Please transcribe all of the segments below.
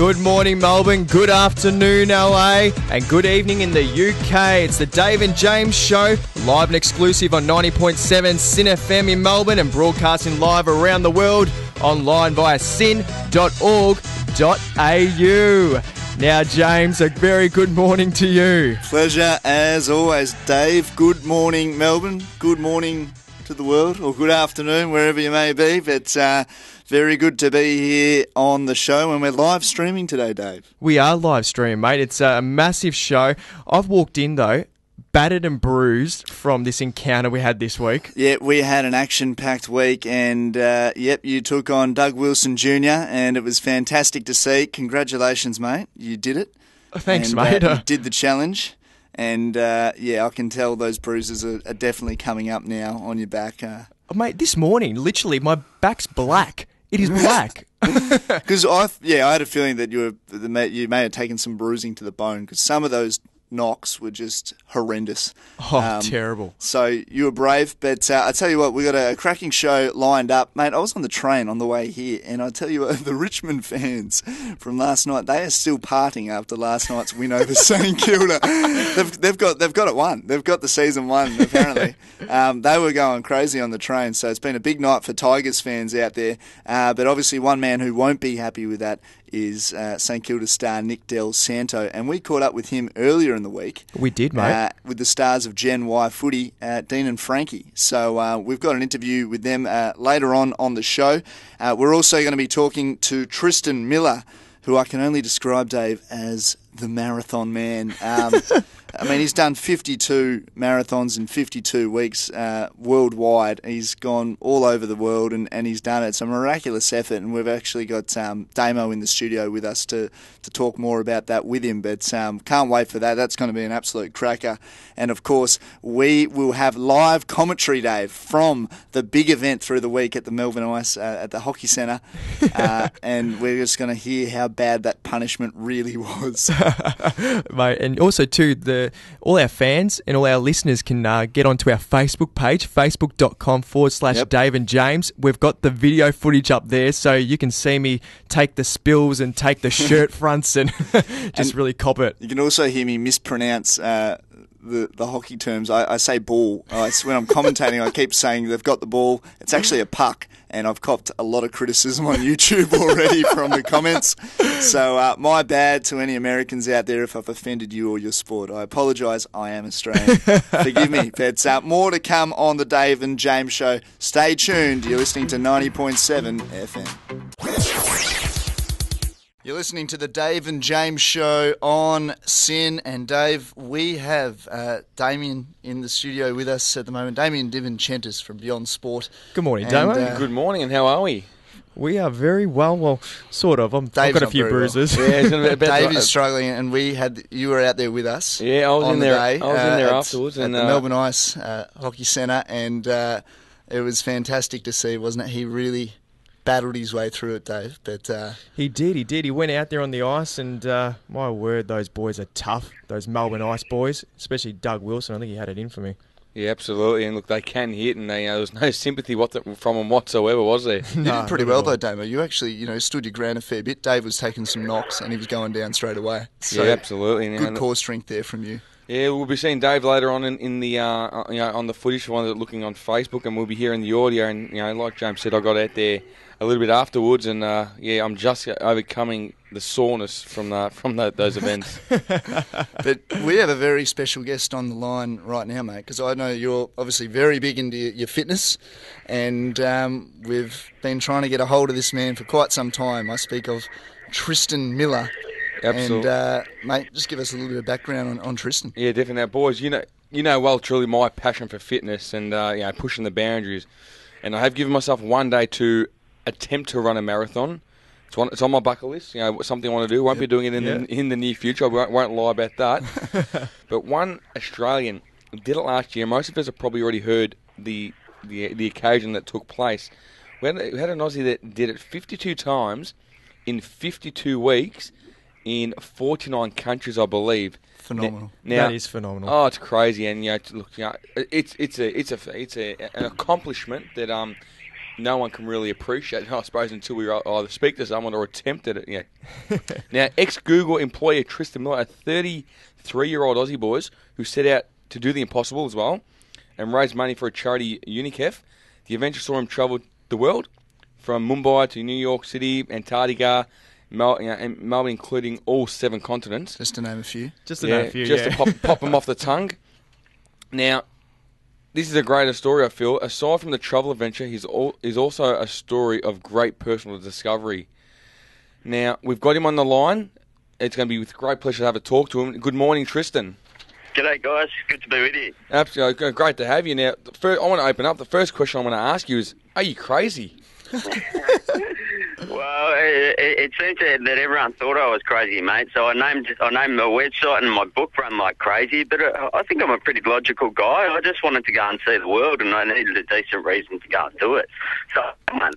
Good morning, Melbourne. Good afternoon, LA. And good evening in the UK. It's the Dave and James Show, live and exclusive on 90.7 Sin FM in Melbourne and broadcasting live around the world online via sin.org.au. Now, James, a very good morning to you. Pleasure as always, Dave. Good morning, Melbourne. Good morning to the world, or good afternoon, wherever you may be. But very good to be here on the show, and we're live streaming today, Dave. We are live streaming, mate. It's a massive show. I've walked in, though, battered and bruised from this encounter we had this week. Yeah, we had an action-packed week, and you took on Doug Wilson Jr., and it was fantastic to see. Congratulations, mate. You did it. Thanks, and, mate. You did the challenge, and I can tell those bruises are definitely coming up now on your back. Mate, this morning, literally, my back's black. It is black. Because I had a feeling that you may have taken some bruising to the bone, because some of those knocks were just horrendous. Terrible. So you were brave, but I tell you what, we got a cracking show lined up. Mate, I was on the train on the way here, and I tell you what, the Richmond fans from last night, they are still partying after last night's win over St Kilda. They've got it won. They've got the season won, apparently. They were going crazy on the train, so it's been a big night for Tigers fans out there. But obviously one man who won't be happy with that is St Kilda star Nick Dal Santo, and we caught up with him earlier in the week. We did, mate. With the stars of Gen Y Footy, Dean and Frankie. So we've got an interview with them later on the show. We're also going to be talking to Tristan Miller, who I can only describe, Dave, as the marathon man. I mean, he's done 52 marathons in 52 weeks worldwide. He's gone all over the world and he's done it. It's a miraculous effort, and we've actually got Damo in the studio with us to talk more about that with him. But can't wait for that. That's going to be an absolute cracker. And, of course, we will have live commentary, Dave, from the big event through the week at the Melbourne Ice at the Hockey Centre. And we're just going to hear how bad that punishment really was. Mate, and also, too, all our fans and all our listeners can get onto our Facebook page, facebook.com/Dave and James. We've got the video footage up there, so you can see me take the spills and take the shirt fronts and just really cop it. You can also hear me mispronounce the hockey terms. I say ball. When I'm commentating, I keep saying they've got the ball. It's actually a puck, and I've copped a lot of criticism on YouTube already from the comments. So my bad to any Americans out there if I've offended you or your sport. I apologise. I am Australian. Forgive me. But more to come on the Dave and James Show. Stay tuned. You're listening to 90.7 FM. You're listening to the Dave and James Show on Sin. And Dave, we have Damien in the studio with us at the moment. Damien Divinchentis from Beyond Sport. Good morning, Damo. Good morning, and how are we? We are very well, sort of. I've got a few bruises. Well. Yeah, Dave is struggling, and you were out there with us. Yeah, I was in there. I was in there afterwards at the Melbourne Ice Hockey Centre, and it was fantastic to see, wasn't it? He really battled his way through it, Dave. But He did. He went out there on the ice, and my word, those boys are tough. Those Melbourne Ice boys, especially Doug Wilson. I think he had it in for me. Yeah, absolutely. And look, they can hit, and there was no sympathy from them whatsoever, was there? You did pretty well, though, Damo. You actually, stood your ground a fair bit. Dave was taking some knocks, and he was going down straight away. So yeah, absolutely. Good core strength there from you. Yeah, we'll be seeing Dave later on in the on the footage for one that looking on Facebook, and we'll be hearing the audio. And like James said, I got out there a little bit afterwards, and I'm just overcoming the soreness from those events. But we have a very special guest on the line right now, mate, because I know you're obviously very big into your fitness, and we've been trying to get a hold of this man for quite some time. I speak of Tristan Miller. Absolutely. And, mate, just give us a little bit of background on Tristan. Yeah, definitely. Now, boys, you know well truly my passion for fitness and pushing the boundaries. And I have given myself one day to attempt to run a marathon. It's on my bucket list. Something I want to do. Won't be doing it in the near future. I won't lie about that. But one Australian did it last year. Most of us have probably already heard the occasion that took place. We had an Aussie that did it 52 times in 52 weeks. In 49 countries, I believe. Phenomenal. Now, that is phenomenal. Oh, it's crazy, and look, it's an accomplishment that no one can really appreciate it, I suppose, until we either speak to someone or attempt at it. Yeah. Now, ex-Google employee Tristan Miller, a 33-year-old Aussie boys who set out to do the impossible as well and raise money for a charity, UNICEF. The adventure saw him travel the world, from Mumbai to New York City, Antarctica, and Melbourne, including all 7 continents. Just to name a few. Just to name a few, to pop them off the tongue. Now, this is a greater story, I feel. Aside from the travel adventure, he's also a story of great personal discovery. Now, we've got him on the line. It's going to be with great pleasure to have a talk to him. Good morning, Tristan. G'day, guys. Good to be with you. Absolutely. Great to have you. Now, I want to open up. The first question I want to ask you is, are you crazy? Well, it seems that everyone thought I was crazy, mate. So I named my website and my book Run Like Crazy. But I think I'm a pretty logical guy. I just wanted to go and see the world, and I needed a decent reason to go and do it. So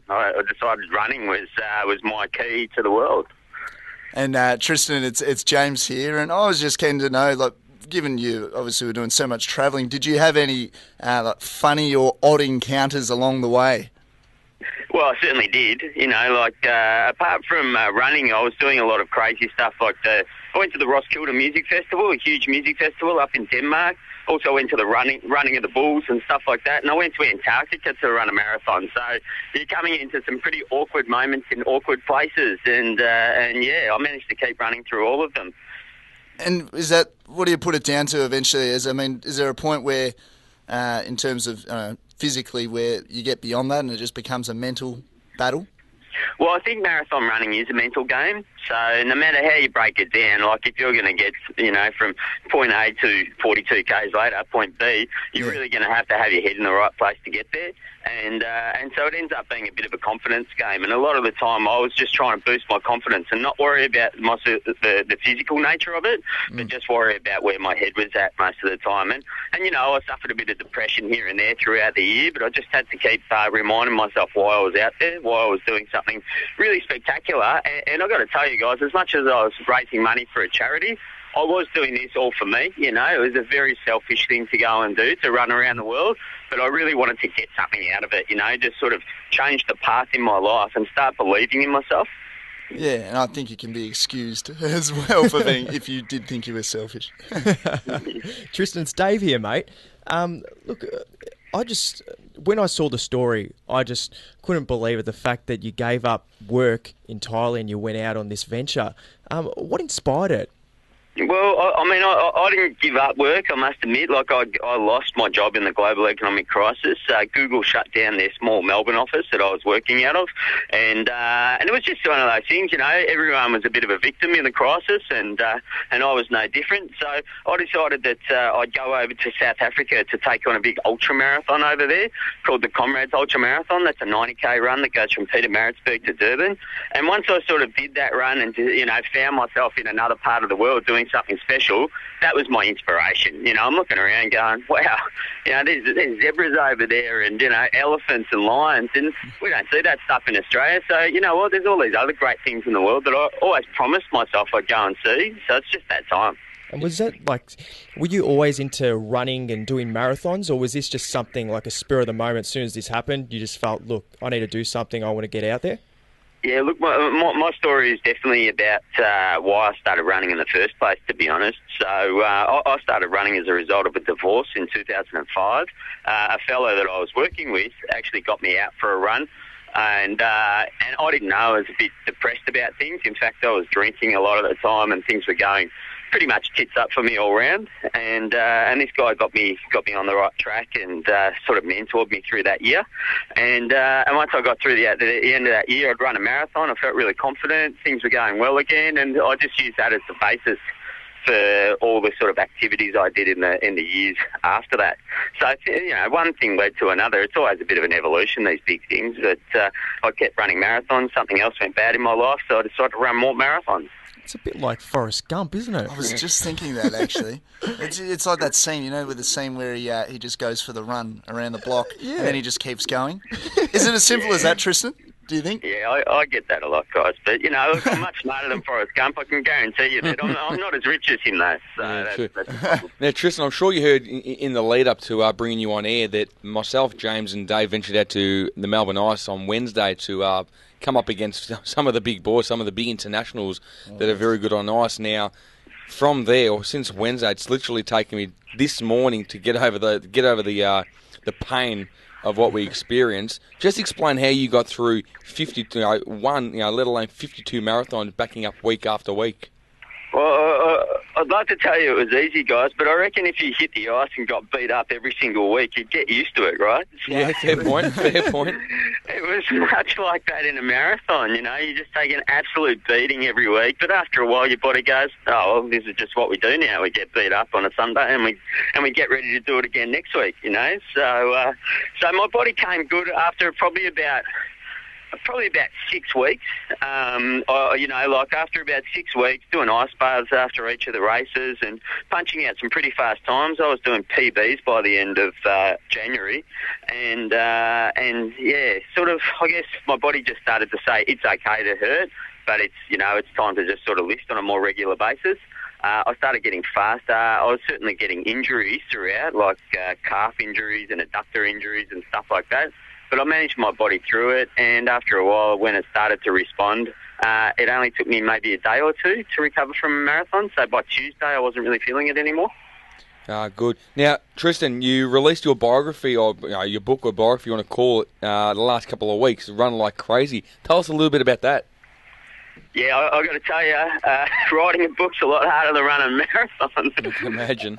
I decided running was my key to the world. And Tristan, it's James here, and I was just keen to know, like, given you obviously were doing so much travelling, did you have any like funny or odd encounters along the way? Well, I certainly did. You know, like apart from running, I was doing a lot of crazy stuff. Like I went to the Roskilde Music Festival, a huge music festival up in Denmark. Also went to the running of the bulls and stuff like that. And I went to Antarctica to run a marathon. So you're coming into some pretty awkward moments in awkward places. And yeah, I managed to keep running through all of them. And what do you put it down to eventually? Is there a point where, in terms of physically, where you get beyond that and it just becomes a mental battle? Well, I think marathon running is a mental game. So no matter how you break it down, like if you're going to get, from point A to 42 k's later, point B, you're really going to have your head in the right place to get there. And so it ends up being a bit of a confidence game. And a lot of the time I was just trying to boost my confidence and not worry about the physical nature of it, but just worry about where my head was at most of the time. And I suffered a bit of depression here and there throughout the year, but I just had to keep reminding myself why I was out there, why I was doing something really spectacular. And I've got to tell you guys, as much as I was raising money for a charity, I was doing this all for me. It was a very selfish thing to go and do, to run around the world, but I really wanted to get something out of it, just sort of change the path in my life and start believing in myself. Yeah, and I think you can be excused as well for being, if you did think you were selfish. Tristan, it's Dave here, mate. Look, when I saw the story, I just couldn't believe it, the fact that you gave up work entirely and you went out on this venture. What inspired it? Well, I didn't give up work, I must admit. Like, I lost my job in the global economic crisis. Google shut down their small Melbourne office that I was working out of. And it was just one of those things, everyone was a bit of a victim in the crisis, and I was no different. So I decided that I'd go over to South Africa to take on a big ultra-marathon over there called the Comrades Ultra Marathon. That's a 90k run that goes from Pietermaritzburg to Durban. And once I sort of did that run and, found myself in another part of the world doing something special, that was my inspiration. I'm looking around going, wow, there's zebras over there and, elephants and lions, and we don't see that stuff in Australia. So, there's all these other great things in the world that I always promised myself I'd go and see. So it's just that time. And was that were you always into running and doing marathons, or was this just something like a spur of the moment? As soon as this happened, you just felt, look, I need to do something, I want to get out there? Yeah, look, my story is definitely about why I started running in the first place, to be honest. So I started running as a result of a divorce in 2005. A fellow that I was working with actually got me out for a run. And I didn't know, I was a bit depressed about things. In fact, I was drinking a lot of the time and things were going pretty much tits up for me all round. And this guy got me on the right track and sort of mentored me through that year. And once I got through the end of that year, I'd run a marathon. I felt really confident. Things were going well again, and I just used that as the basis for all the sort of activities I did in the years after that. So, one thing led to another. It's always a bit of an evolution, these big things. But I kept running marathons. Something else went bad in my life, so I decided to run more marathons. It's a bit like Forrest Gump, isn't it? I was just thinking that, actually. It's like that scene, with the scene where he just goes for the run around the block, and then he just keeps going. Is it as simple as that, Tristan? Do you think? Yeah, I get that a lot, guys. But, you know, look, I'm much smarter than Forrest Gump. I can guarantee you that. I'm not as rich as him, though. So Yeah, true. that's the problem. Now, Tristan, I'm sure you heard in the lead-up to bringing you on air that myself, James and Dave ventured out to the Melbourne Ice on Wednesday to come up against some of the big boys, some of the big internationals that are very good on ice. Now, from there, or since Wednesday, it's literally taken me this morning to get over the pain of what we experienced. Just explain how you got through 52, let alone 52 marathons, backing up week after week. Well, I'd like to tell you it was easy, guys, but I reckon if you hit the ice and got beat up every single week, you'd get used to it, right? Yeah, fair point. It was much like that in a marathon, you know. You just take an absolute beating every week, but after a while your body goes, oh, well, this is just what we do now. We get beat up on a Sunday and we get ready to do it again next week, you know. So my body came good after probably about 6 weeks. After about 6 weeks, doing ice baths after each of the races and punching out some pretty fast times. I was doing PBs by the end of January, and sort of, I guess my body just started to say it's okay to hurt, but it's time to just sort of lift on a more regular basis. I started getting faster. I was certainly getting injuries throughout, like calf injuries and adductor injuries and stuff like that. But I managed my body through it, and after a while, when it started to respond, it only took me maybe a day or two to recover from a marathon. So by Tuesday, I wasn't really feeling it anymore. Good. Now, Tristan, you released your biography, or your book or biography, you want to call it, the last couple of weeks, Run Like Crazy. Tell us a little bit about that. Yeah, I got to tell you, writing a book's a lot harder than running a marathon. I can imagine.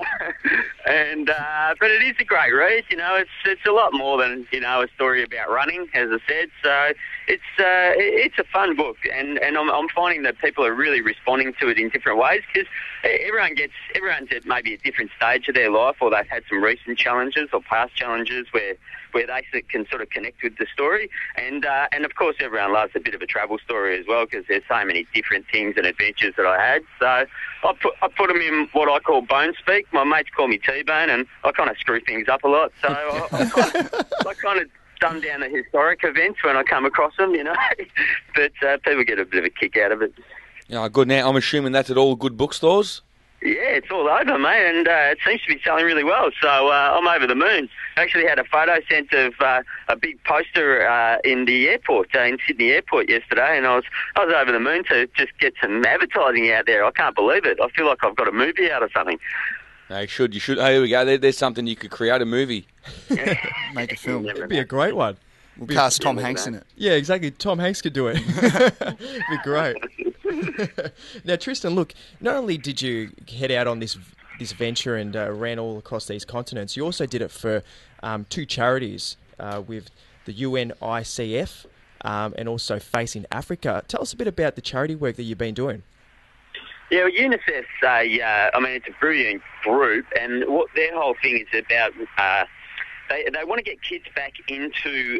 But it is a great read. You know, it's a lot more than a story about running, as I said. So it's a fun book, and I'm finding that people are really responding to it in different ways because everyone's at maybe a different stage of their life, or they've had some recent challenges or past challenges where they can sort of connect with the story, and of course everyone loves a bit of a travel story as well because there's so many different things and adventures that I had. So I put them in what I call bone speak. My mates call me T-Bone, and I kind of screw things up a lot. So I kind of dumb down the historic events when I come across them, but people get a bit of a kick out of it. Yeah, good. Now I'm assuming that's at all good bookstores. Yeah, it's all over, mate, and it seems to be selling really well, so I'm over the moon. I actually had a photo sent of a big poster in the airport, in Sydney Airport yesterday, and I was over the moon to just get some advertising out there. I can't believe it. I feel like I've got a movie out of something. No, you should. Oh, here we go. There's something you could create a movie. Make a film. It'd be a great one. We'll cast Tom Hanks in it. Yeah, exactly. Tom Hanks could do it. It'd be great. Now, Tristan, look, not only did you head out on this venture and ran all across these continents, you also did it for two charities with the UNICEF and also Facing Africa. Tell us a bit about the charity work that you've been doing. Yeah, well, UNICEF's it's a brilliant group, and what their whole thing is about. They want to get kids back into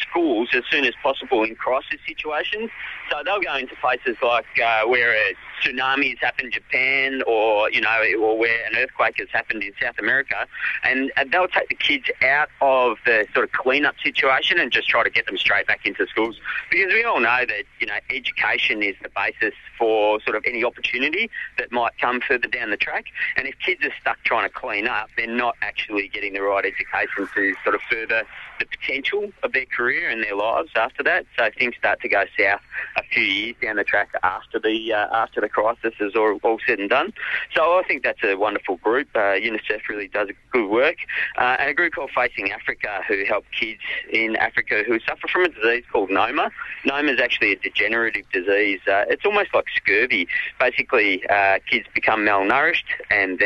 schools as soon as possible in crisis situations. So they'll go into places like where a tsunami has happened in Japan, or where an earthquake has happened in South America, and they'll take the kids out of the sort of clean-up situation and just try to get them straight back into schools. Because we all know that education is the basis for sort of any opportunity that might come further down the track. And if kids are stuck trying to clean up, they're not actually getting the right education to sort of further the potential of their career and their lives after that. So things start to go south a few years down the track after the crisis is all said and done. So I think that's a wonderful group. UNICEF really does good work. And a group called Facing Africa, who help kids in Africa who suffer from a disease called NOMA. NOMA is actually a degenerative disease. It's almost like scurvy. Basically, kids become malnourished and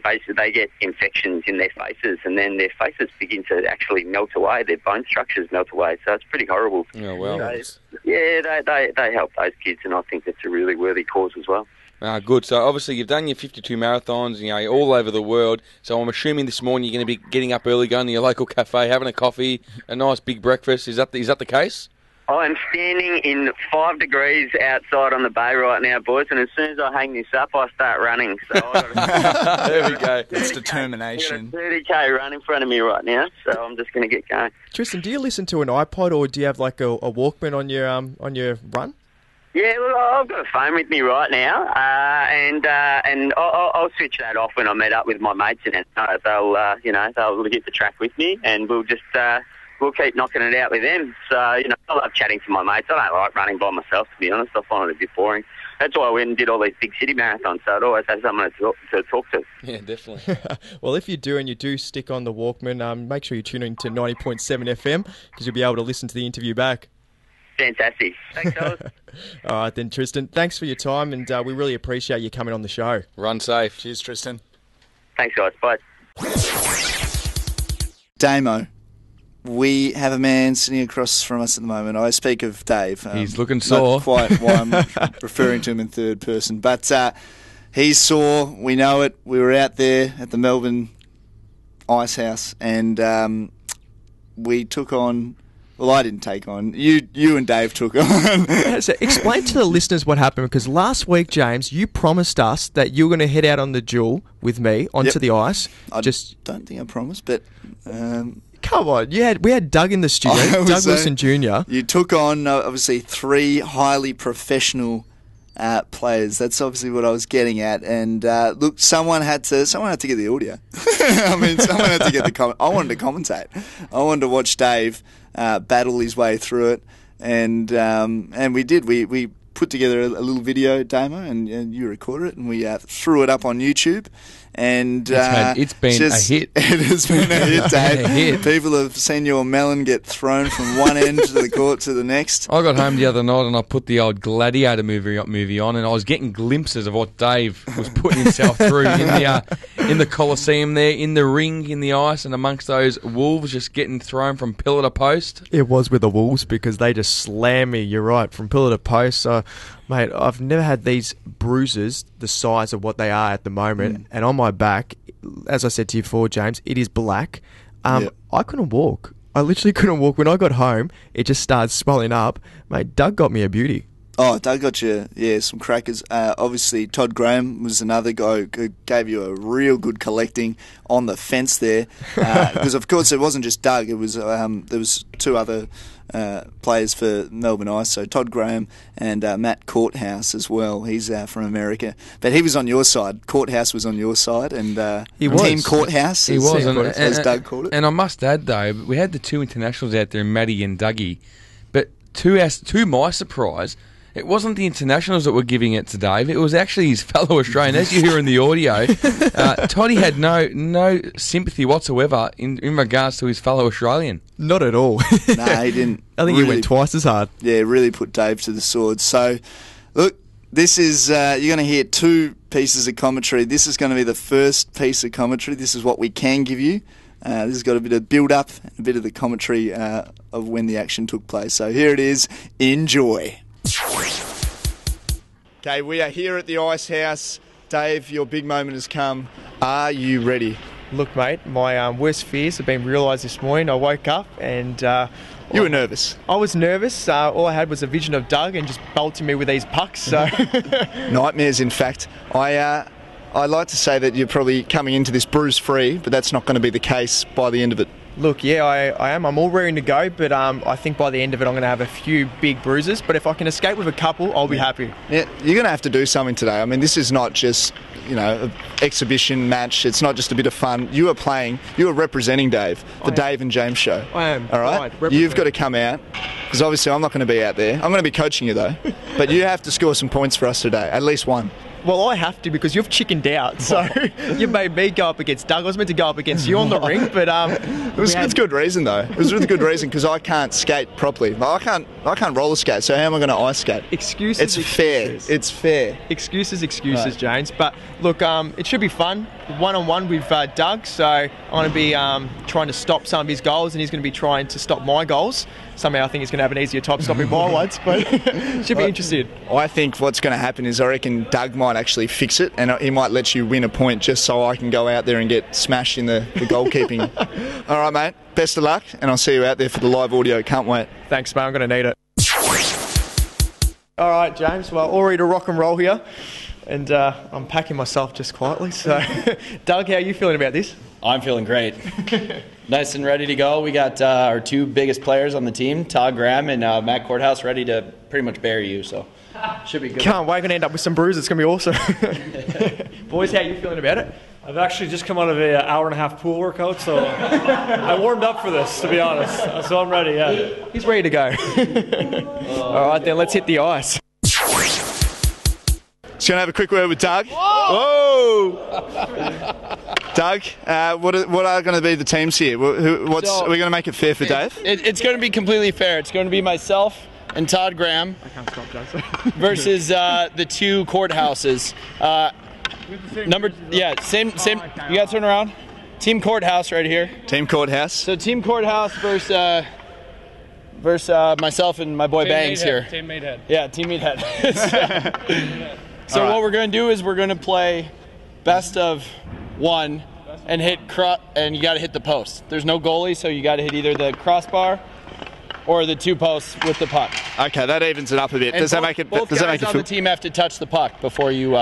basically they get infections in their faces, and then their faces begin to actually melt away. Their bone structures melt away. So it's pretty horrible. Oh, well. They help those kids, and I think it's a really worthy cause as well. Good. So obviously you've done your 52 marathons, all over the world. So I'm assuming this morning you're going to be getting up early, going to your local cafe, having a coffee, a nice big breakfast. Is that the case? I'm standing in 5 degrees outside on the bay right now, boys, and as soon as I hang this up, I start running. So there we go. It's determination. I've got a 30k run in front of me right now, so I'm just going to get going. Tristan, do you listen to an iPod or do you have like a Walkman on your run? Yeah, look, I've got a phone with me right now, and I'll switch that off when I meet up with my mates, and they'll hit the track with me, and we'll just we'll keep knocking it out with them. So I love chatting to my mates. I don't like running by myself, to be honest. I find it a bit boring. That's why I went and did all these big city marathons, so I'd always have someone to talk to. Yeah, definitely. Well, if you do and you do stick on the Walkman, make sure you tune in to 90.7 FM because you'll be able to listen to the interview back. Fantastic. Thanks, fellas. All right then, Tristan. Thanks for your time, and we really appreciate you coming on the show. Run safe. Cheers, Tristan. Thanks, guys. Bye. Damo, we have a man sitting across from us at the moment. I speak of Dave. He's looking sore. Not quite why I'm referring to him in third person. But he's sore. We know it. We were out there at the Melbourne Ice House, and we took on... Well, I didn't take on. You and Dave took on. So explain to the listeners what happened, because last week, James, you promised us that you were going to head out on the duel with me onto the ice. I don't think I promised, but... Come on, we had Doug in the studio, Doug Wilson Jr. You took on, obviously, 3 highly professional players. That's obviously what I was getting at. And look, someone had to get the audio. I mean, someone had to get the I wanted to commentate. I wanted to watch Dave battle his way through it, and we did. We put together a little video demo, and you recorded it, and we threw it up on YouTube. And it's been a hit. It has been a hit, Dave. People have seen your melon get thrown from one end of the court to the next. I got home the other night and I put the old Gladiator movie on, and I was getting glimpses of what Dave was putting himself through in the Coliseum there, in the ring, in the ice, and amongst those wolves just getting thrown from pillar to post. It was with the Wolves because they just slammed me, you're right, from pillar to post. So, mate, I've never had these bruises the size of what they are at the moment. And on my back, as I said to you before, James, it is black. I couldn't walk. I literally couldn't walk. When I got home, it just started swelling up. Mate, Doug got me a beauty. Oh, Doug got you, some crackers. Obviously, Todd Graham was another guy who gave you a real good collecting on the fence there. Because, of course, it wasn't just Doug. It was there was 2 other players for Melbourne Ice, so Todd Graham and Matt Courthouse as well. He's from America. But he was on your side. Courthouse was on your side, and he was. Team Courthouse, he was, as Doug called it. And I must add, though, we had the 2 internationals out there, Maddie and Dougie, but to my surprise, it wasn't the internationals that were giving it to Dave. It was actually his fellow Australian. As you hear in the audio, Toddy had no sympathy whatsoever in regards to his fellow Australian. Not at all. No, he didn't. I think he went twice as hard. Yeah, really put Dave to the sword. So, look, this is you're going to hear 2 pieces of commentary. This is going to be the first piece of commentary. This is what we can give you. This has got a bit of build-up, a bit of the commentary of when the action took place. So here it is. Enjoy. Okay, we are here at the Ice House. Dave, your big moment has come. Are you ready? Look, mate, my worst fears have been realised this morning. I woke up and... you were nervous. I was nervous. All I had was a vision of Doug and just belting me with these pucks. So Nightmares, in fact. I like to say that you're probably coming into this bruise-free, but that's not going to be the case by the end of it. Look, yeah, I am. I'm all ready to go, but I think by the end of it I'm going to have a few big bruises. But if I can escape with a couple, I'll be happy. Yeah, you're going to have to do something today. I mean, this is not just, an exhibition match. It's not just a bit of fun. You are playing, you are representing Dave, the Dave and James show. I am. All right? You've got to come out, because obviously I'm not going to be out there. I'm going to be coaching you, though. But you have to score some points for us today, at least 1. Well, I have to because you've chickened out. So you made me go up against Doug. I was meant to go up against you on the ring, but it's good reason though. It was really good reason because I can't skate properly. I can't roller skate. So how am I going to ice skate? Excuses. It's fair. It's fair. Excuses, right. James. But look, it should be fun. 1-on-1 with Doug. So I'm going to be trying to stop some of his goals, and he's going to be trying to stop my goals. Somehow I think he's going to have an easier time stopping my ones, but should be interested. I think what's going to happen is I reckon Doug might actually fix it, and he might let you win a point just so I can go out there and get smashed in the goalkeeping. All right, mate. Best of luck, and I'll see you out there for the live audio. Can't wait. Thanks, mate. I'm going to need it. All right, James. Well, all ready to rock and roll here. And I'm packing myself just quietly. So, Doug, how are you feeling about this? I'm feeling great. Nice and ready to go. We got our two biggest players on the team, Todd Graham and Matt Courthouse, ready to pretty much bury you. So, should be good. Can't wait. We're going to end up with some bruises. It's going to be awesome. Boys, how are you feeling about it? I've actually just come out of an hour-and-a-half pool workout, so I warmed up for this, to be honest. So I'm ready, yeah. He's ready to go. All right, then, let's hit the ice. Just going to have a quick word with Doug. Whoa! Doug, what are going to be the teams here? Are we going to make it fair for Dave? It's going to be completely fair. It's going to be myself and Todd Graham versus the two courthouses. Same. You got to turn around. Team Courthouse right here. Team Courthouse. So Team Courthouse versus myself and my boy Bangs here. Team Meathead. Yeah, Team Meathead. So what we're going to do is we're going to play best of one and and you got to hit the post. There's no goalie, so you got to hit either the crossbar or the two posts with the puck. Okay, that evens it up a bit. Does that make it? Both guys on the team have to touch the puck before you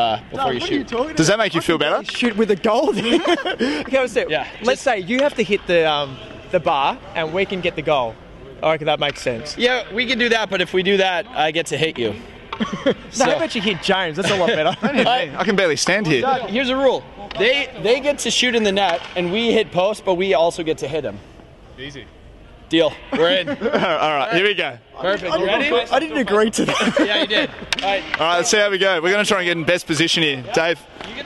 shoot. Does that make you feel better? Shoot with a goal. Okay, let's say you have to hit the bar and we can get the goal. I reckon that makes sense. Yeah, we can do that, but if we do that, I get to hit you. How about you hit James? That's a lot better. I can barely stand here. Here's a rule. They get to shoot in the net, and we hit post, but we also get to hit him. Easy. Deal. We're in. All right, here we go. Perfect. You ready? I didn't agree to that. Yeah, you did. All right, let's see how we go. We're going to try and get in best position here. Dave,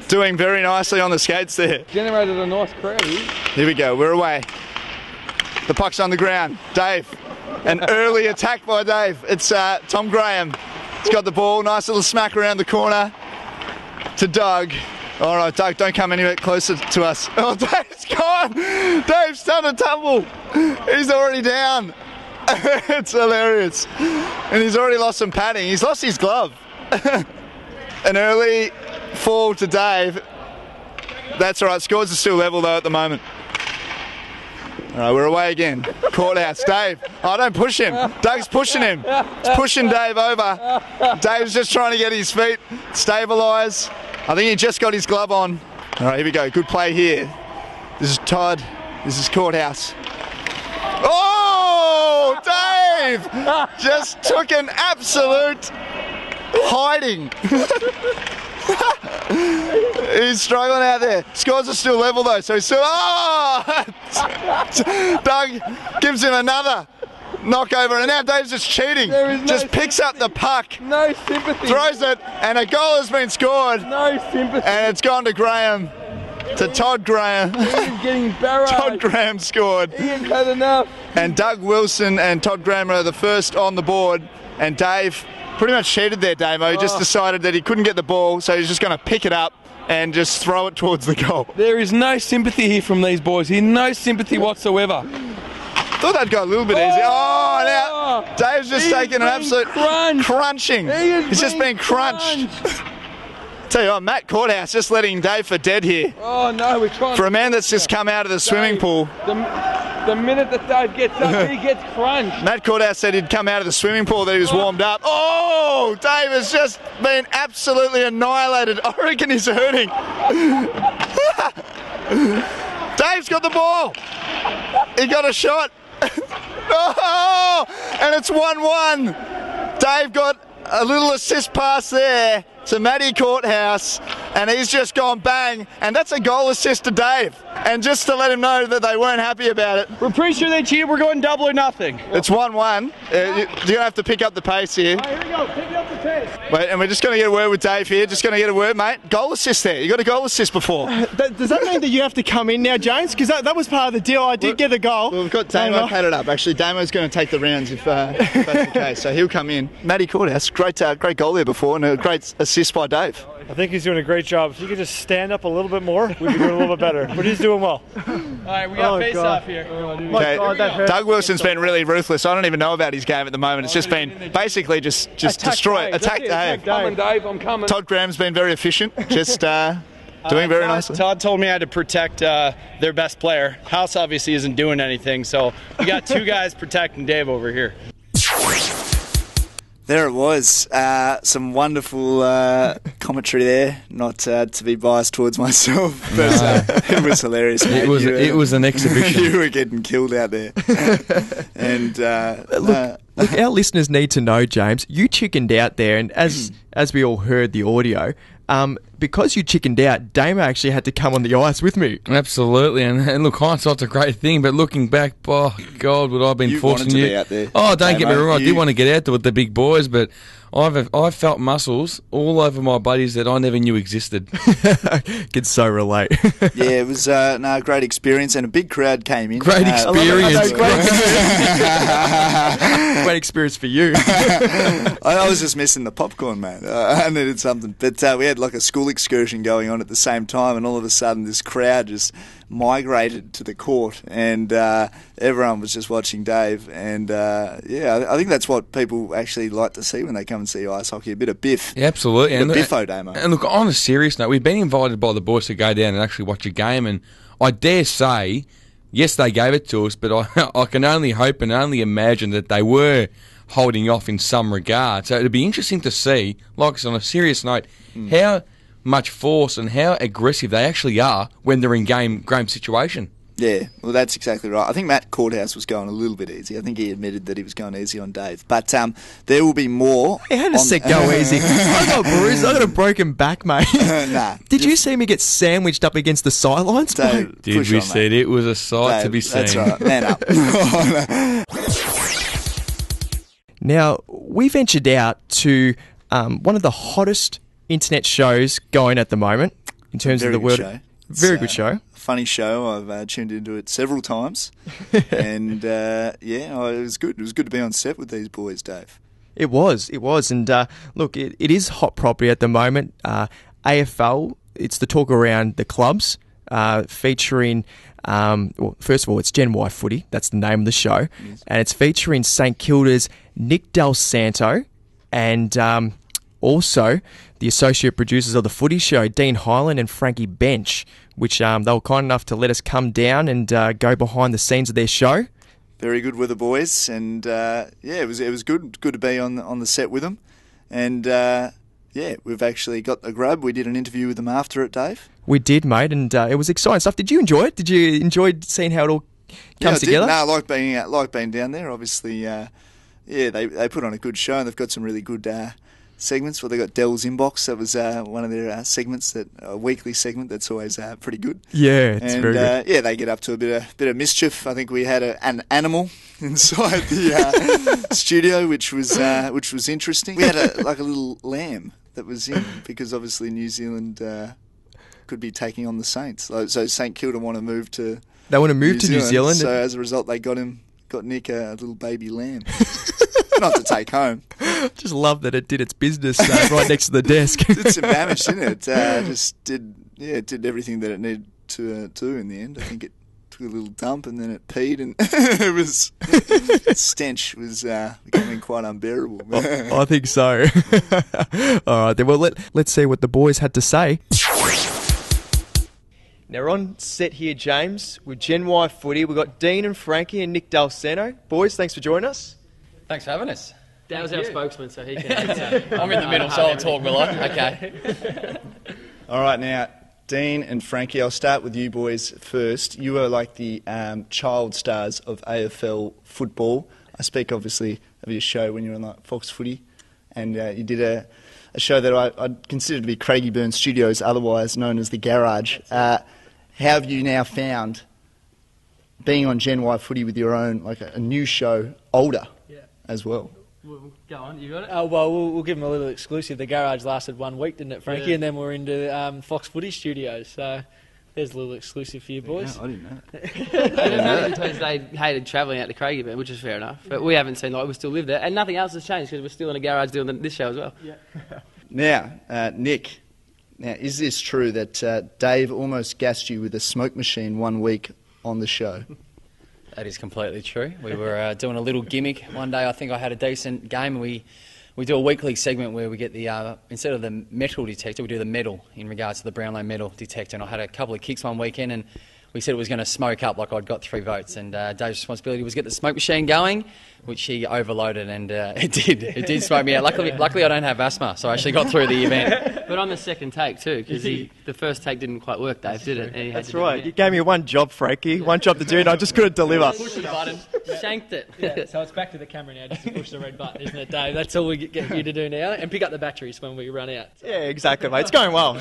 doing very nicely on the skates there. Generated a nice crowd. Here we go. We're away. The puck's on the ground. Dave. An early attack by Dave. It's Tom Graham. He's got the ball. Nice little smack around the corner to Doug. All right, Doug, don't come anywhere closer to us. Oh, Dave's gone. Dave's done a tumble. He's already down. It's hilarious. And he's already lost some padding. He's lost his glove. An early fall to Dave. That's all right. Scores are still level, though, at the moment. All right, we're away again. Courthouse. Dave. Oh, don't push him. Doug's pushing him. He's pushing Dave over. Dave's just trying to get his feet stabilised. I think he just got his glove on. All right, here we go. Good play here. This is Todd. This is Courthouse. Oh, Dave just took an absolute hiding. He's struggling out there. Scores are still level though, so he's still. Oh! Doug gives him another knockover, and now Dave's just cheating. Just picks up the puck. No sympathy. Throws it, and a goal has been scored. No sympathy. And it's gone to Graham. To Todd Graham. He's getting barraged. Todd Graham scored. He ain't had enough. And Doug Wilson and Todd Graham are the first on the board, and Dave pretty much cheated there, Damo. He just decided that he couldn't get the ball, so he's just going to pick it up and just throw it towards the goal. There is no sympathy here from these boys. No sympathy whatsoever. Thought that'd go a little bit easy. Oh, now Dave's just taking an absolute crunching. He's just been crunched. Tell you what, Matt Courthouse just letting Dave for dead here. Oh no, we're trying. For a man that's just come out of the swimming pool. The minute that Dave gets up, he gets crunched. Matt Courthouse said he'd come out of the swimming pool, that he was warmed up. Oh, Dave has just been absolutely annihilated. I reckon he's hurting. Dave's got the ball. He got a shot. Oh, and it's 1-1. Dave got a little assist pass there to Matty Courthouse, and he's just gone bang, and that's a goal assist to Dave. And just to let him know that they weren't happy about it. We're pretty sure they cheated. We're going double or nothing. It's 1-1. You're going to have to pick up the pace here. All right, here we go. Pick up the pace. Wait, and we're just going to get a word with Dave here. Just going to get a word, mate. Goal assist there. You got a goal assist before. Does that mean that you have to come in now, James? Because that was part of the deal. I did get a goal. Well, we've got Damo padded up. Actually, Damo's going to take the rounds if that's the case. So he'll come in. Matty Courthouse, great goal there before, and a great assist by Dave. I think he's doing a great job. If he could just stand up a little bit more, we'd be doing a little bit better. But he's doing well. All right, we got face-off here. Okay. Doug Wilson's been really ruthless. I don't even know about his game at the moment. It's just been basically just destroy it. Attack Dave. I'm coming, Dave. I'm coming. Todd Graham's been very efficient. Just doing very nicely. Todd told me I had to protect their best player. House obviously isn't doing anything, so we got two guys protecting Dave over here. There it was. Some wonderful commentary there. Not to be biased towards myself, but it was hilarious. Mate. It was an exhibition. You were getting killed out there. And look, our listeners need to know, James, you chickened out there, and as we all heard the audio, because you chickened out, Damo actually had to come on the ice with me. Absolutely, and look, hindsight's a great thing, but looking back, oh God, would I have been forcing you you? to be out there. Oh, don't get me Damo, wrong, I did want to get out there with the big boys, but I've felt muscles all over my buddies that I never knew existed. Can so relate. Yeah, it was a great experience, and a big crowd came in. Great experience. Great experience for you. I was just missing the popcorn, man. I needed something. But we had like a school excursion going on at the same time, and all of a sudden this crowd just migrated to the court, and everyone was just watching Dave. And I think that's what people actually like to see when they come and see ice hockey, a bit of biff. Yeah, absolutely. And biffo, Damo. And look, on a serious note, we've been invited by the boys to go down and actually watch a game, and I dare say, yes, they gave it to us, but I can only hope and only imagine that they were holding off in some regard. So it'd be interesting to see, like on a serious note, how much force and how aggressive they actually are when they're in game situation. Yeah, well, that's exactly right. I think Matt Courthouse was going a little bit easy. I think he admitted that he was going easy on Dave. But there will be more. Hey, how does it go easy? I got bruised. I got a broken back, mate. Nah. Did you see me get sandwiched up against the sidelines? Dave, Did we said it was a sight Dave, to be seen. That's right. Man up. Now, we ventured out to one of the hottest internet shows going at the moment in terms of the world. Show. Very good show. Funny show. I've tuned into it several times, and it was good. It was good to be on set with these boys, Dave. It was, and look, it is hot property at the moment. AFL, it's the talk around the clubs, featuring. First of all, it's Gen Y Footy. That's the name of the show, and it's featuring St Kilda's Nick Dal Santo, and also the associate producers of the Footy show, Hyland and Frankie Bensch, which they were kind enough to let us come down and go behind the scenes of their show. Very good with the boys, and it was good to be on the set with them, and we've actually got the grub. We did an interview with them after it, Dave. We did, mate, and it was exciting stuff. Did you enjoy it? Did you enjoy seeing how it all comes together? No, I like being down there. Obviously, they put on a good show, and they've got some really good segments. Well, they got Dell's Inbox. That was one of their segments, a weekly segment that's always pretty good. Yeah, it's very good. They get up to a bit of mischief. I think we had an animal inside the studio, which was interesting. We had a little lamb that was in, because obviously New Zealand could be taking on the Saints. So St Kilda want to move to. They want to move to New Zealand. So as a result, they got Nick a little baby lamb. Not to take home. Just love that it did its business right next to the desk. Did some damage, didn't it? It did everything that it needed to do in the end. I think it took a little dump and then it peed, and its stench was becoming quite unbearable. I think so. All right, then. Well, let's see what the boys had to say. Now we're on set here, James, with Gen Y Footy. We've got Dean and Frankie and Nick Dal Santo. Boys, thanks for joining us. Thanks for having us. Dal's our spokesman, so he can. I'm in the middle, so I'll talk, will I? Okay. All right, now, Dean and Frankie, I'll start with you boys first. You are like the child stars of AFL football. I speak, obviously, of your show when you were on like Fox Footy, and you did a show that I'd consider to be Craigieburn Studios, otherwise known as The Garage. How have you now found being on Gen Y Footy with your own, like a new show, older as well? Go on, you got it? We'll give them a little exclusive. The Garage lasted 1 week, didn't it, Frankie? Yeah. And then we're into Fox Footy Studios. So there's a little exclusive for you boys. Yeah, I didn't know that. I didn't know because they hated travelling out to Craigieburn, which is fair enough. But we haven't seen, we still live there. And nothing else has changed because we're still in a garage doing this show as well. Yeah. Now, Nick, is this true that Dave almost gassed you with a smoke machine 1 week on the show? That is completely true. We were doing a little gimmick. One day I think I had a decent game, and we do a weekly segment where we get the, instead of the metal detector, we do the metal in regards to the Brownlow metal detector. And I had a couple of kicks one weekend, and we said it was going to smoke up like I'd got 3 votes, and Dave's responsibility was get the smoke machine going, which he overloaded, and it did smoke me out. Luckily I don't have asthma, so I actually got through the event. But on the second take too, because the first take didn't quite work, Dave, did it? That's right. You gave me one job, Frankie. One job to do, and I just couldn't deliver. Push the button, shanked it. Yeah, so it's back to the camera now, just to push the red button, isn't it, Dave? That's all we get you to do now, and pick up the batteries when we run out. Yeah, exactly, mate. It's going well.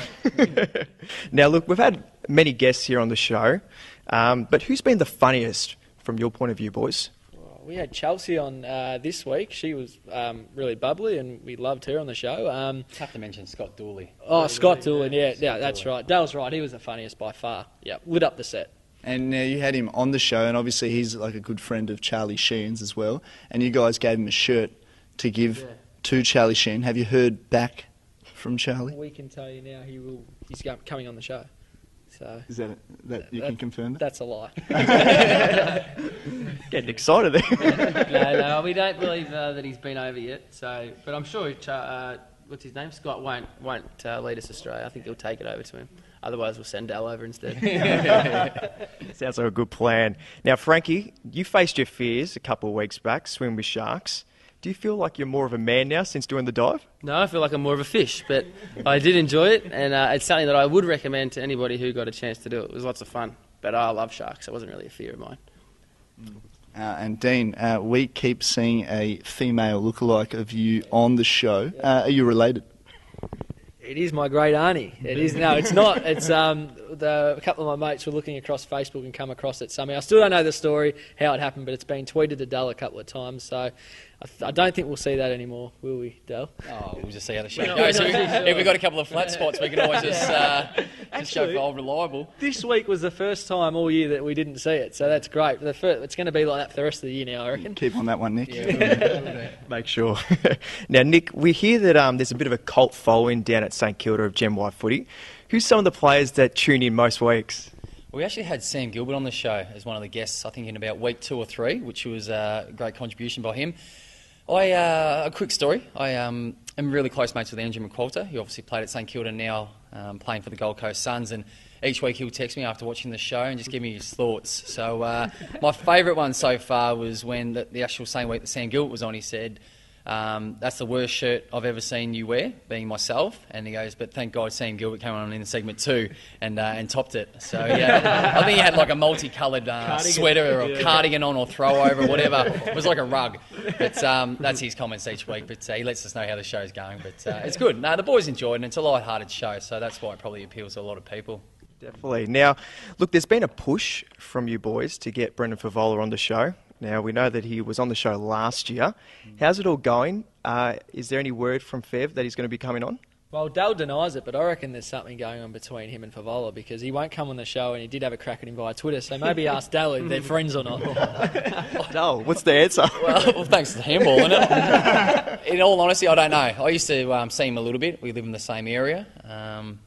Now, look, we've had many guests here on the show, but who's been the funniest from your point of view, boys? We had Chelsea on this week. She was really bubbly, and we loved her on the show. Have to mention Scott Dooley. Oh, Scott Dooley, yeah, that's right. Dale's right. He was the funniest by far. Yeah, lit up the set. And you had him on the show, and obviously he's like a good friend of Charlie Sheen's as well. And you guys gave him a shirt to give to Charlie Sheen. Have you heard back from Charlie? We can tell you now he's coming on the show. So is that you can confirm that? That's a lie. Getting excited there. No, we don't believe that he's been over yet. So, but I'm sure what's his name? Scott won't lead us to Australia. I think he'll take it over to him. Otherwise, we'll send Dal over instead. Sounds like a good plan. Now, Frankie, you faced your fears a couple of weeks back, swim with sharks. Do you feel like you're more of a man now since doing the dive? No, I feel like I'm more of a fish, but I did enjoy it, and it's something that I would recommend to anybody who got a chance to do it. It was lots of fun, but I love sharks. It wasn't really a fear of mine. And Dean, we keep seeing a female lookalike of you on the show. Are you related? It is my great auntie. It is. No, it's not. It's a couple of my mates were looking across Facebook and come across it somehow. I still don't know the story, how it happened, but it's been tweeted to Dal a couple of times. So I don't think we'll see that anymore, will we, Dal? Oh, we'll just see how the show goes. If we've got a couple of flat spots, we can always just go for old reliable. This week was the first time all year that we didn't see it, so that's great. It's going to be like that for the rest of the year now, I reckon. Keep on that one, Nick. Yeah, make sure. Now, Nick, we hear that there's a bit of a cult following down at St Kilda of Gen Y Footy. Who's some of the players that tune in most weeks? We actually had Sam Gilbert on the show as one of the guests, I think in about week 2 or 3, which was a great contribution by him. A quick story. I am really close mates with Andrew McQualter, who obviously played at St Kilda, now playing for the Gold Coast Suns, and each week he'll text me after watching the show and just give me his thoughts. So my favourite one so far was when the actual same week that Sam Gilbert was on, he said, that's the worst shirt I've ever seen you wear, being myself. And he goes, but thank God Sam Gilbert came on in segment 2 and topped it. So yeah, I think he had like a multicoloured sweater or cardigan on or throw over, whatever. It was like a rug. But that's his comments each week. But he lets us know how the show's going. But it's good. No, the boys enjoyed it, and it's a light-hearted show, so that's why it probably appeals to a lot of people. Definitely. Now, look, there's been a push from you boys to get Brendan Favola on the show. Now, we know that he was on the show last year. How's it all going? Is there any word from Fev that he's going to be coming on? Well, Dal denies it, but I reckon there's something going on between him and Favola, because he won't come on the show, and he did have a crack at him via Twitter, so maybe ask Dal if they're friends or not. Dal, what's the answer? Well, thanks to the handball, isn't it? In all honesty, I don't know. I used to see him a little bit. We live in the same area.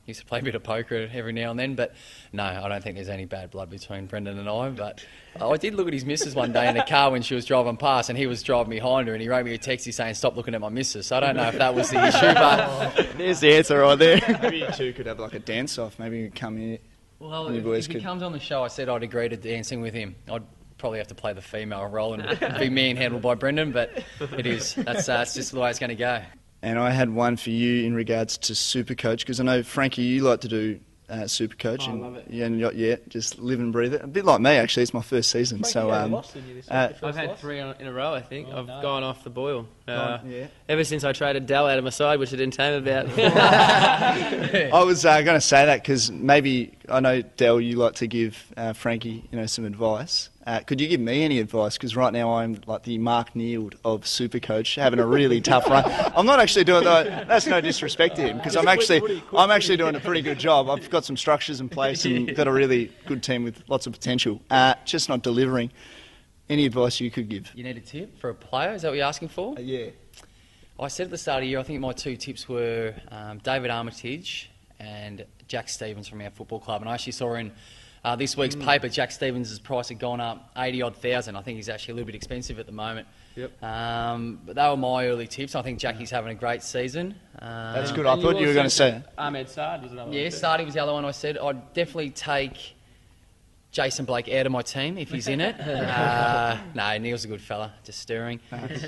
Used to play a bit of poker every now and then, but no, I don't think there's any bad blood between Brendan and I. But I did look at his missus one day in the car when she was driving past, and he was driving behind her, and he wrote me a text saying, "Stop looking at my missus." So I don't know if that was the issue, but there's the answer right there. Maybe you two could have like a dance-off. Maybe you come here. Well, if he comes on the show, I said I'd agree to dancing with him. I'd probably have to play the female role and be manhandled by Brendan, but it is. That's just the way it's going to go. And I had one for you in regards to Supercoach, because I know, Frankie, you like to do Supercoach. I love it. Yeah, just live and breathe it. A bit like me, actually. It's my first season. Frankie, so lost, didn't you, this week? I've had 3 in a row, I think. I've gone off the boil. Yeah. Ever since I traded Dal out of my side, which I didn't tell him about. I was going to say that because maybe, I know, Dal, you like to give Frankie some advice. Could you give me any advice? Because right now I'm like the Mark Neild of Supercoach, having a really tough run. I'm not actually doing that. That's no disrespect to him, because I'm actually doing a pretty good job. I've got some structures in place and got a really good team with lots of potential. Just not delivering. Any advice you could give? You need a tip for a player? Is that what you're asking for? Yeah. I said at the start of the year, I think my 2 tips were David Armitage and Jack Stevens from our football club. And I actually saw in this week's paper, Jack Stevens' price had gone up 80-odd thousand. I think he's actually a little bit expensive at the moment. Yep. But they were my early tips. I think Jackie's having a great season. That's good. I thought you were going to say Ahmed Saad was another one. Yeah, Sardi was the other one I said. I'd definitely take Jason Blake out of my team if he's in it. No, Neil's a good fella, just stirring. It's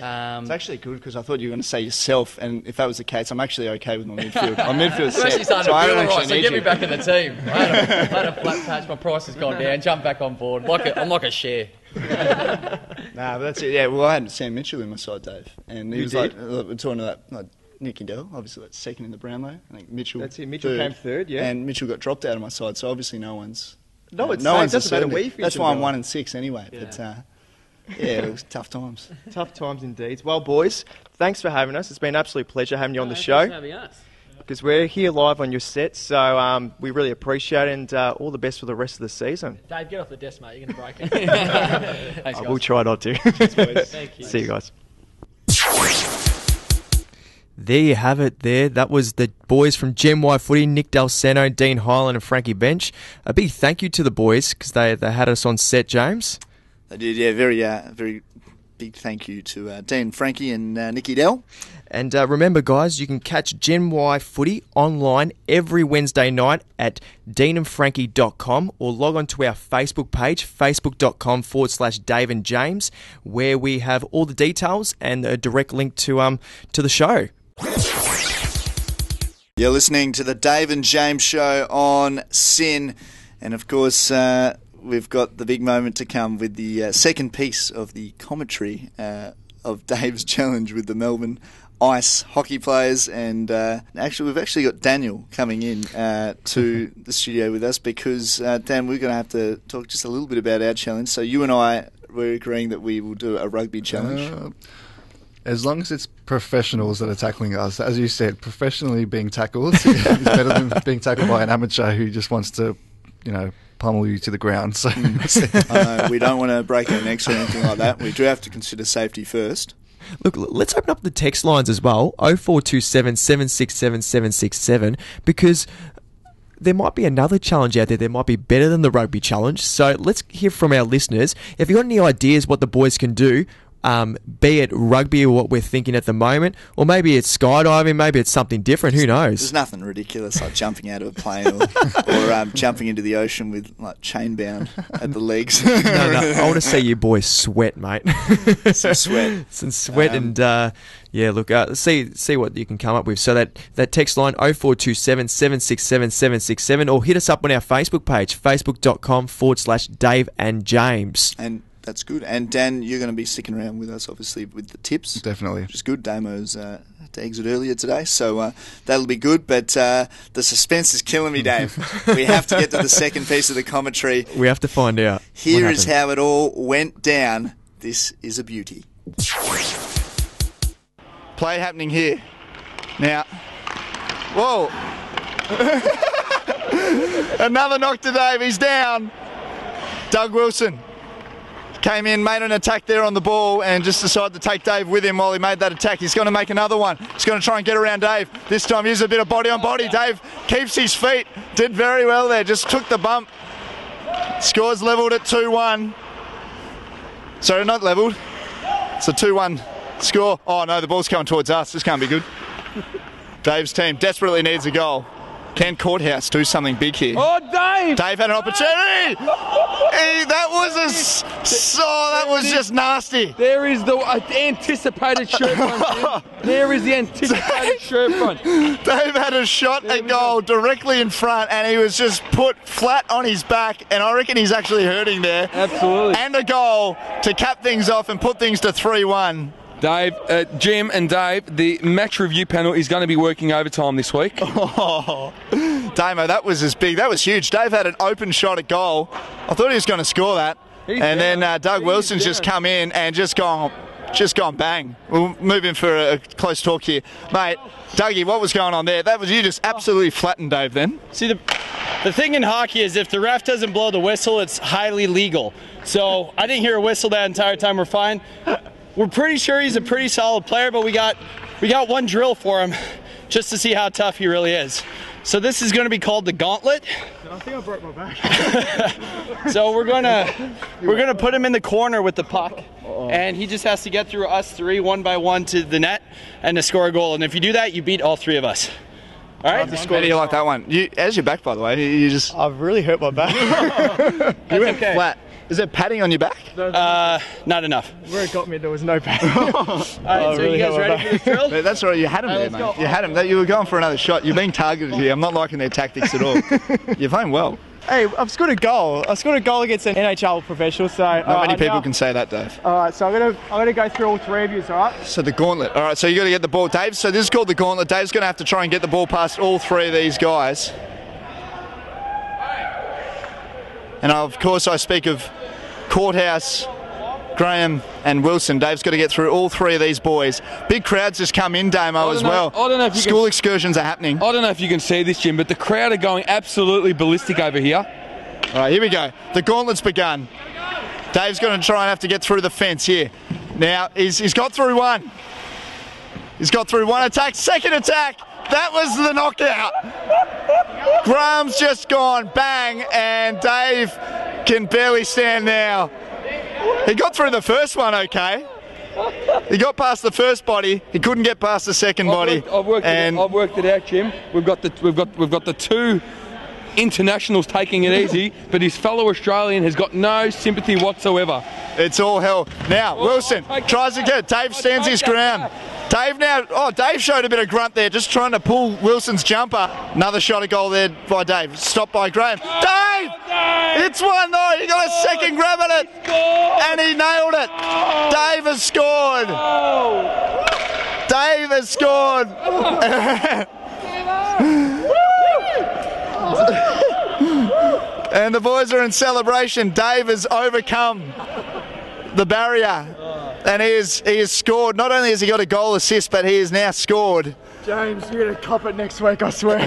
actually good because I thought you were going to say yourself, and if that was the case, I'm actually okay with my midfield. My midfield's set, so I don't actually need get me back in the team. I had a flat patch, my price has gone down, jump back on board. I'm like a share. Nah, but that's it. Yeah, well, I had Sam Mitchell in my side, Dave, and he was like, we're talking about Nick Dal, obviously that's second in the Brownlow. I think Mitchell. That's it. Mitchell came third, yeah. And Mitchell got dropped out of my side, so obviously no one's. No one's That's why I'm 1 and 6 anyway. Yeah. But yeah, it was tough times. Tough times indeed. Well, boys, thanks for having us. It's been an absolute pleasure having you on the show. Thanks for having us. Because we're here live on your set, so we really appreciate it, and all the best for the rest of the season. Dave, get off the desk, mate. You're going to break it. Thanks, I will try not to. Thank you. See you guys. There you have it there. That was the boys from Gen Y Footy, Nick Dal Santo, Dean Hyland and Frankie Bensch. A big thank you to the boys because they had us on set, James. They did, yeah. Very big thank you to Dean, Frankie and Nicky Dal. And remember, guys, you can catch Gen Y Footy online every Wednesday night at deanandfrankie.com or log on to our Facebook page, facebook.com/Dave and James, where we have all the details and a direct link to the show. You're listening to the Dave and James show on SYN, and of course we've got the big moment to come with the second piece of the commentary of Dave's challenge with the Melbourne Ice hockey players, and we've actually got Daniel coming in to the studio with us because Dan, we're going to have to talk just a little bit about our challenge. So you and I were agreeing that we will do a rugby challenge. As long as it's professionals that are tackling us, as you said, professionally being tackled is better than being tackled by an amateur who just wants to, pummel you to the ground. So I know, we don't want to break our necks or anything like that. We do have to consider safety first. Look, let's open up the text lines as well, 0427 767 767, because there might be another challenge out there that might be better than the rugby challenge. So let's hear from our listeners. If you've got any ideas what the boys can do, be it rugby or what we're thinking at the moment, or maybe it's skydiving, maybe it's something different, who knows? There's nothing ridiculous like jumping out of a plane or jumping into the ocean with like chain bound at the legs. No, I want to see you boys sweat, mate. Some sweat. And look, see what you can come up with. So that text line 0427 767 767, or hit us up on our Facebook page, facebook.com/Dave and James. And that's good. And Dan, you're going to be sticking around with us, obviously, with the tips. Definitely. Which is good. Damo's had to exit earlier today, so that'll be good. But the suspense is killing me, Dave. We have to get to the second piece of the commentary. We have to find out. Here is how it all went down. This is a beauty. Play happening here. Now, whoa. Another knock to Dave. He's down. Doug Wilson came in, made an attack there on the ball, and just decided to take Dave with him while he made that attack. He's going to make another one. He's going to try and get around Dave. This time, use a bit of body on body. Dave keeps his feet. Did very well there. Just took the bump. Scores levelled at 2-1. Sorry, not levelled. It's a 2-1 score. Oh, no, the ball's coming towards us. This can't be good. Dave's team desperately needs a goal. Can Courthouse do something big here? Oh, Dave! Dave had an opportunity! That was just nasty. There is the anticipated shirt front. There is the anticipated shirt front. Dave had a shot at goal directly in front, and he was just put flat on his back, and I reckon he's actually hurting there. Absolutely. And a goal to cap things off and put things to 3-1. Dave, Jim and Dave, the match review panel is going to be working overtime this week. Oh, Damo, that was as big. That was huge. Dave had an open shot at goal. I thought he was going to score that. Then Doug Wilson's just come in and just gone bang. We'll move in for a close talk here. Mate, Dougie, what was going on there? You just absolutely flattened Dave then. See, the thing in hockey is if the ref doesn't blow the whistle, it's highly legal. So I didn't hear a whistle that entire time. We're fine. We're pretty sure he's a pretty solid player, but we got one drill for him just to see how tough he really is. So this is going to be called the gauntlet. I think I broke my back. So we're gonna put him in the corner with the puck, and he just has to get through us three one by one to the net and to score a goal. And if you do that, you beat all three of us. All right. How do you like that one? How's your back, by the way? You just I've really hurt my back. you went flat. Is there padding on your back? Not enough. Where it got me, there was no padding. All right, so you guys ready for this drill? But that's all right. You had him there, mate. You had him. You were going for another shot. You're being targeted here. I'm not liking their tactics at all. You're playing well. Hey, I've scored a goal. I scored a goal against an NHL professional. So not many people can say that, Dave. All right, so I'm gonna go through all three of you. All right. So the gauntlet. All right, so you got to get the ball, Dave. So this is called the gauntlet. Dave's going to have to try and get the ball past all three of these guys. And of course, I speak of Courthouse, Graham and Wilson. Dave's got to get through all three of these boys. Big crowds just come in, Damo, as well. I don't know if you School excursions are happening. I don't know if you can see this, Jim, but the crowd are going absolutely ballistic over here. All right, here we go. The gauntlet's begun. Dave's going to try and have to get through the fence here. Now, he's got through one. He's got through one attack. Second attack. That was the knockout. Graham's just gone bang, and Dave can barely stand now. He got through the first one okay. He got past the first body. He couldn't get past the second body. I've worked it out, Jim. We've got the two internationals taking it easy, but his fellow Australian has got no sympathy whatsoever. It's all hell. Now, Wilson tries to get. Dave stands his ground. Dave showed a bit of grunt there, just trying to pull Wilson's jumper. Another shot at goal there by Dave. Stopped by Graham. Dave! It's 1-0. He got a second grab at it. And he nailed it. Dave has scored. Dave has scored. And the boys are in celebration. Dave has overcome the barrier. And he has scored. Not only has he got a goal assist, but he has now scored. James, you're going to cop it next week, I swear.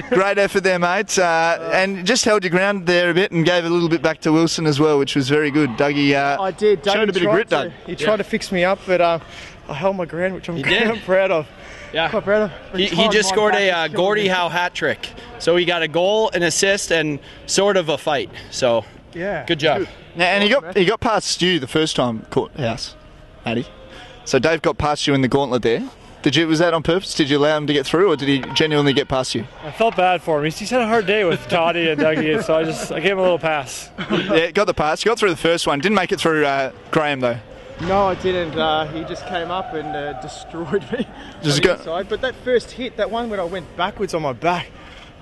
Great effort there, mate. And just held your ground there a bit and gave a little bit back to Wilson as well, which was very good. Dougie I did. showed a bit of grit, Doug. He tried to fix me up, but I held my ground, which I'm proud of. Yeah. Quite proud of. He just scored a Gordie Howe hat trick. So he got a goal, an assist, and sort of a fight. So yeah, good job. Now, and he got past Stu the first time, Courthouse, Addy. So Dave got past you in the gauntlet there. Was that on purpose? Did you allow him to get through, or did he genuinely get past you? I felt bad for him. He's had a hard day with Toddy and Dougie, so I gave him a little pass. Yeah, got the pass. Got through the first one. Didn't make it through Graham though. No, I didn't. He just came up and destroyed me Just on the inside. But that first hit, that one where I went backwards on my back,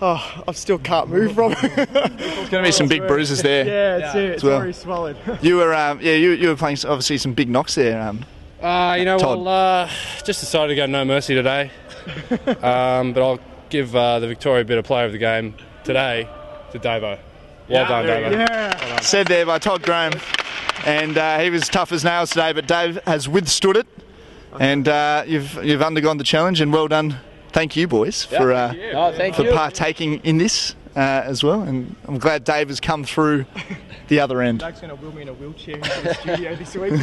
I still can't move from it. There's going to be some big bruises there. Yeah, that's it. It's very swollen. You were playing obviously some big knocks there. Just decided to go no mercy today. But I'll give the Victoria bit of player of the game today to Davo. Well done, Davo. Yeah. Well done. Said there by Todd Graham. And he was tough as nails today, but Dave has withstood it. And you've undergone the challenge, and well done. Thank you, boys, for partaking in this as well. And I'm glad Dave has come through the other end. Doug's going to wheel me in a wheelchair into the studio this week.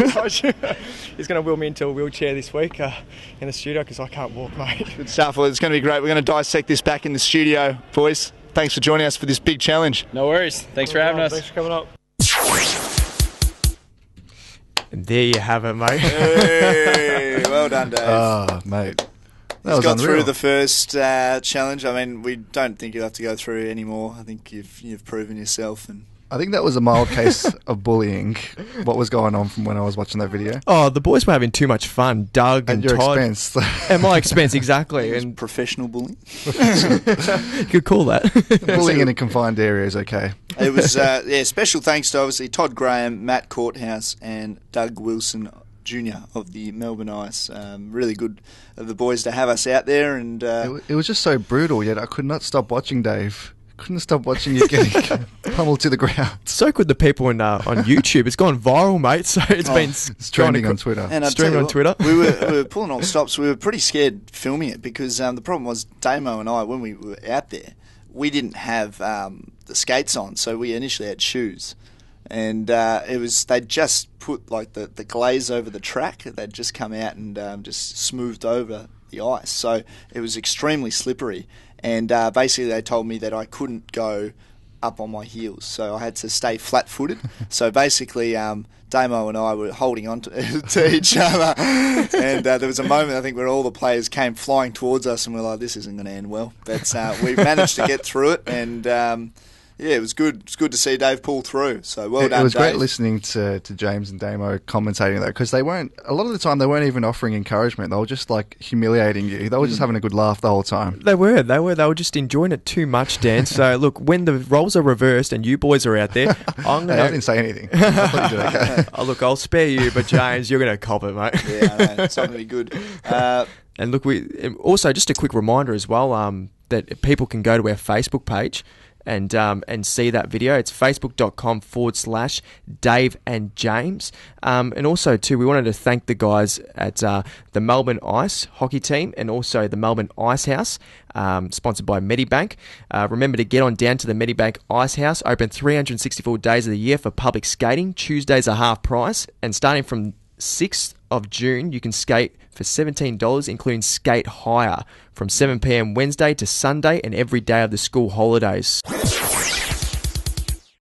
He's going to wheel me into a wheelchair this week in the studio because I can't walk, mate. Good stuff. Well, it's going to be great. We're going to dissect this back in the studio, boys. Thanks for joining us for this big challenge. No worries. Thanks for having us. Thanks for coming up. And there you have it, mate. Hey, well done, Dave. Oh, mate. He's got through the first challenge. I mean, we don't think you'll have to go through any more. I think you've proven yourself. And I think that was a mild case of bullying, what was going on from when I was watching that video. Oh, the boys were having too much fun. Doug and your Todd. expense. At my expense, exactly. And professional bullying. You could call that. Bullying in a confined area is okay. It was, special thanks to obviously Todd Graham, Matt Courthouse and Doug Wilson Jr. of the Melbourne Ice. Really good of the boys to have us out there. And it was just so brutal, yet I could not stop watching, Dave. Couldn't stop watching you getting pummeled to the ground. So could the people on YouTube. It's gone viral, mate. So it's trending on Twitter. And streaming on Twitter. We were pulling all stops. We were pretty scared filming it because the problem was Damo and I, when we were out there, we didn't have the skates on, so we initially had shoes. And they'd just put like the glaze over the track. They'd just come out and just smoothed over the ice. So it was extremely slippery. And basically they told me that I couldn't go up on my heels, so I had to stay flat-footed. So basically, Damo and I were holding on to each other, and there was a moment, I think, where all the players came flying towards us, and we're like, this isn't going to end well. But we managed to get through it, and yeah, it was good. It's good to see Dave pull through. So well done, It was Dave. great listening to James and Damo commentating that, because a lot of the time they weren't even offering encouragement. They were just like humiliating you. They were just having a good laugh the whole time. They were just enjoying it too much, Dan. So look, when the roles are reversed and you boys are out there, I didn't say anything. I thought you did okay. Oh, look, I'll spare you, but James, you're going to cop it, mate. Yeah, I know. It's not going to be good. And look, also just a quick reminder as well that people can go to our Facebook page and see that video. It's facebook.com/Dave and James. And also, too, we wanted to thank the guys at the Melbourne Ice hockey team and also the Melbourne Ice House, sponsored by Medibank. Remember to get on down to the Medibank Ice House, open 364 days of the year for public skating. Tuesdays are half price, and starting from 6th of June, you can skate for $17, including skate hire from 7 p.m. Wednesday to Sunday and every day of the school holidays.